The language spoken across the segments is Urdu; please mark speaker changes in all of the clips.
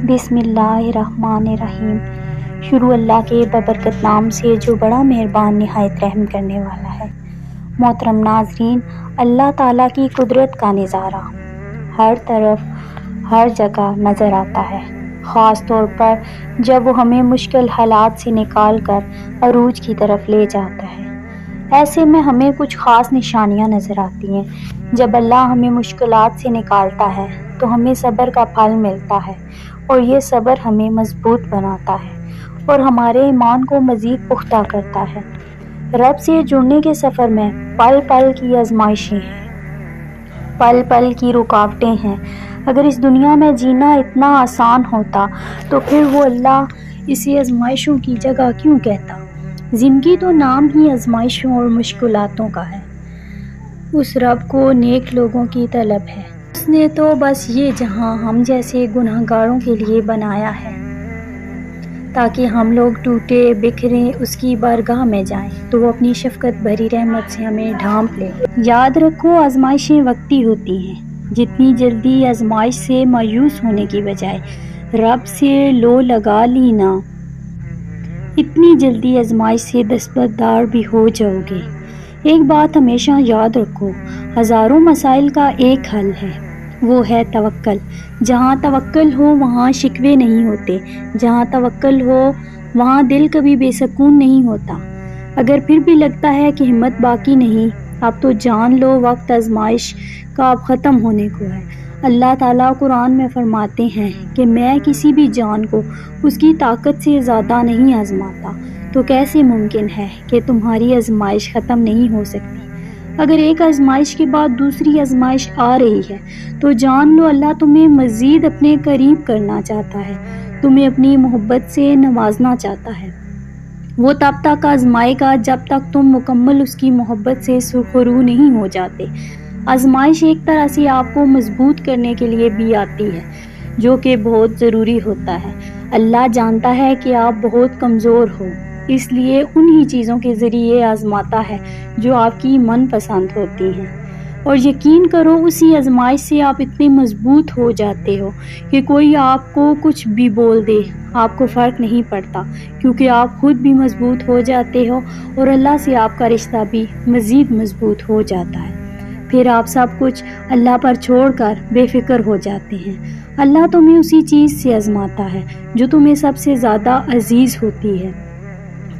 Speaker 1: بسم اللہ الرحمن الرحیم۔ شروع اللہ کے ببرکت نام سے جو بڑا مہربان نہایت رحم کرنے والا ہے۔ محترم ناظرین، اللہ تعالیٰ کی قدرت کا نظارہ ہر طرف ہر جگہ نظر آتا ہے، خاص طور پر جب وہ ہمیں مشکل حالات سے نکال کر عروج کی طرف لے جاتا ہے۔ ایسے میں ہمیں کچھ خاص نشانیاں نظر آتی ہیں۔ جب اللہ ہمیں مشکلات سے نکالتا ہے تو ہمیں صبر کا پھل ملتا ہے، اور یہ صبر ہمیں مضبوط بناتا ہے اور ہمارے ایمان کو مزید پختہ کرتا ہے۔ رب سے جڑنے کے سفر میں پل پل کی آزمائشیں ہیں، پل پل کی رکاوٹیں ہیں۔ اگر اس دنیا میں جینا اتنا آسان ہوتا تو پھر وہ اللہ اسے آزمائشوں کی جگہ کیوں کہتا؟ زندگی تو نام ہی آزمائشوں اور مشکلاتوں کا ہے۔ اس رب کو نیک لوگوں کی طلب ہے۔ اس نے تو بس یہ جہاں ہم جیسے گنہگاروں کے لیے بنایا ہے تاکہ ہم لوگ ٹوٹے بکھرے اس کی بارگاہ میں جائیں تو وہ اپنی شفقت بھری رحمت سے ہمیں ڈھانپ لے۔ یاد رکھو، آزمائشیں وقتی ہوتی ہیں۔ جتنی جلدی آزمائش سے مایوس ہونے کی بجائے رب سے لو لگا لینا، اتنی جلدی آزمائش سے دستبردار بھی ہو جاؤ گے۔ ایک بات ہمیشہ یاد رکھو، ہزاروں مسائل کا ایک حل ہے، وہ ہے توکل۔ جہاں توکل ہو وہاں شکوے نہیں ہوتے، جہاں توکل ہو وہاں دل کبھی بے سکون نہیں ہوتا۔ اگر پھر بھی لگتا ہے کہ ہمت باقی نہیں، اب تو جان لو وقت آزمائش کا اب ختم ہونے کو ہے۔ اللہ تعالیٰ قرآن میں فرماتے ہیں کہ میں کسی بھی جان کو اس کی طاقت سے زیادہ نہیں آزماتا، تو کیسے ممکن ہے کہ تمہاری آزمائش ختم نہیں ہو سکتی؟ اگر ایک آزمائش کے بعد دوسری آزمائش آ رہی ہے تو جان لو اللہ تمہیں مزید اپنے قریب کرنا چاہتا ہے، تمہیں اپنی محبت سے نوازنا چاہتا ہے۔ وہ تب تک آزمائے گا جب تک تم مکمل اس کی محبت سے سرخرو نہیں ہو جاتے۔ آزمائش ایک طرح سے آپ کو مضبوط کرنے کے لیے بھی آتی ہے، جو کہ بہت ضروری ہوتا ہے۔ اللہ جانتا ہے کہ آپ بہت کمزور ہو، اس لیے انہی چیزوں کے ذریعے آزماتا ہے جو آپ کی من پسند ہوتی ہیں، اور یقین کرو اسی آزمائش سے آپ اتنے مضبوط ہو جاتے ہو کہ کوئی آپ کو کچھ بھی بول دے آپ کو فرق نہیں پڑتا، کیونکہ آپ خود بھی مضبوط ہو جاتے ہو اور اللہ سے آپ کا رشتہ بھی مزید مضبوط ہو جاتا ہے۔ پھر آپ سب کچھ اللہ پر چھوڑ کر بے فکر ہو جاتے ہیں۔ اللہ تمہیں اسی چیز سے آزماتا ہے جو تمہیں سب سے زیادہ عزیز ہوتی ہے۔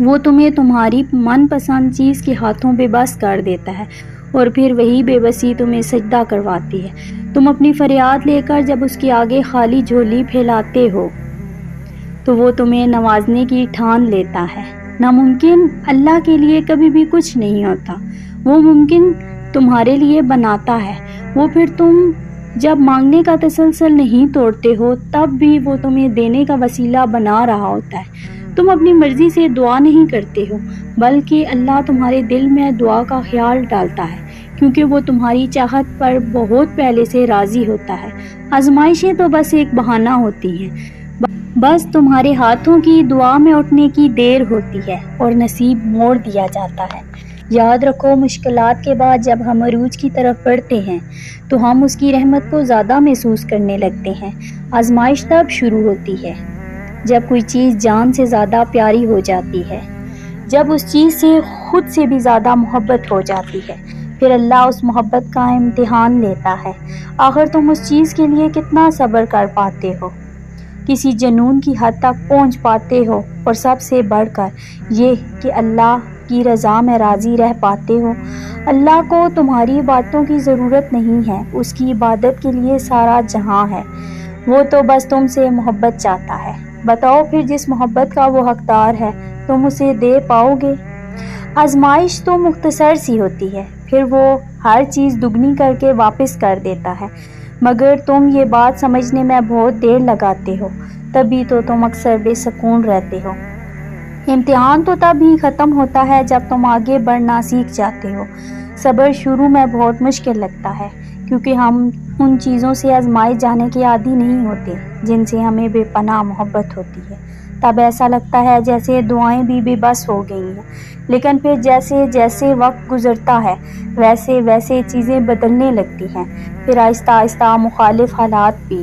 Speaker 1: وہ تمہیں تمہاری من پسند چیز کے ہاتھوں بے بس کر دیتا ہے، اور پھر وہی بے بسی تمہیں سجدہ کرواتی ہے۔ تم اپنی فریاد لے کر جب اس کے آگے خالی جھولی پھیلاتے ہو تو وہ تمہیں نوازنے کی ٹھان لیتا ہے۔ ناممکن اللہ کے لیے کبھی بھی کچھ نہیں ہوتا، وہ ممکن تمہارے لیے بناتا ہے۔ وہ پھر تم جب مانگنے کا تسلسل نہیں توڑتے ہو تب بھی وہ تمہیں دینے کا وسیلہ بنا رہا ہوتا ہے۔ تم اپنی مرضی سے دعا نہیں کرتے ہو، بلکہ اللہ تمہارے دل میں دعا کا خیال ڈالتا ہے، کیونکہ وہ تمہاری چاہت پر بہت پہلے سے راضی ہوتا ہے۔ آزمائشیں تو بس ایک بہانہ ہوتی ہیں، بس تمہارے ہاتھوں کی دعا میں اٹھنے کی دیر ہوتی ہے اور نصیب موڑ دیا جاتا ہے۔ یاد رکھو، مشکلات کے بعد جب ہم عروج کی طرف بڑھتے ہیں تو ہم اس کی رحمت کو زیادہ محسوس کرنے لگتے ہیں۔ آزمائش تب شروع ہوتی ہے جب کوئی چیز جان سے زیادہ پیاری ہو جاتی ہے، جب اس چیز سے خود سے بھی زیادہ محبت ہو جاتی ہے۔ پھر اللہ اس محبت کا امتحان لیتا ہے۔ آخر تم اس چیز کے لیے کتنا صبر کر پاتے ہو، کسی جنون کی حد تک پہنچ پاتے ہو، اور سب سے بڑھ کر یہ کہ اللہ کی رضا میں راضی رہ پاتے ہو۔ اللہ کو تمہاری عبادتوں کی ضرورت نہیں ہے، اس کی عبادت کے لیے سارا جہاں ہے۔ وہ تو بس تم سے محبت چاہتا ہے۔ بتاؤ پھر جس محبت کا وہ حقدار ہے تم اسے دے پاؤ گے؟ آزمائش تو مختصر سی ہوتی ہے، پھر وہ ہر چیز دگنی کر کے واپس کر دیتا ہے، مگر تم یہ بات سمجھنے میں بہت دیر لگاتے ہو، تبھی تو تم اکثر بے سکون رہتے ہو۔ امتحان تو تب ہی ختم ہوتا ہے جب تم آگے بڑھنا سیکھ جاتے ہو۔ صبر شروع میں بہت مشکل لگتا ہے، کیونکہ ہم ان چیزوں سے آزمائے جانے کے عادی نہیں ہوتے جن سے ہمیں بے پناہ محبت ہوتی ہے۔ تب ایسا لگتا ہے جیسے دعائیں بھی بے بس ہو گئی ہیں، لیکن پھر جیسے جیسے وقت گزرتا ہے ویسے ویسے چیزیں بدلنے لگتی ہیں۔ پھر آہستہ آہستہ مخالف حالات بھی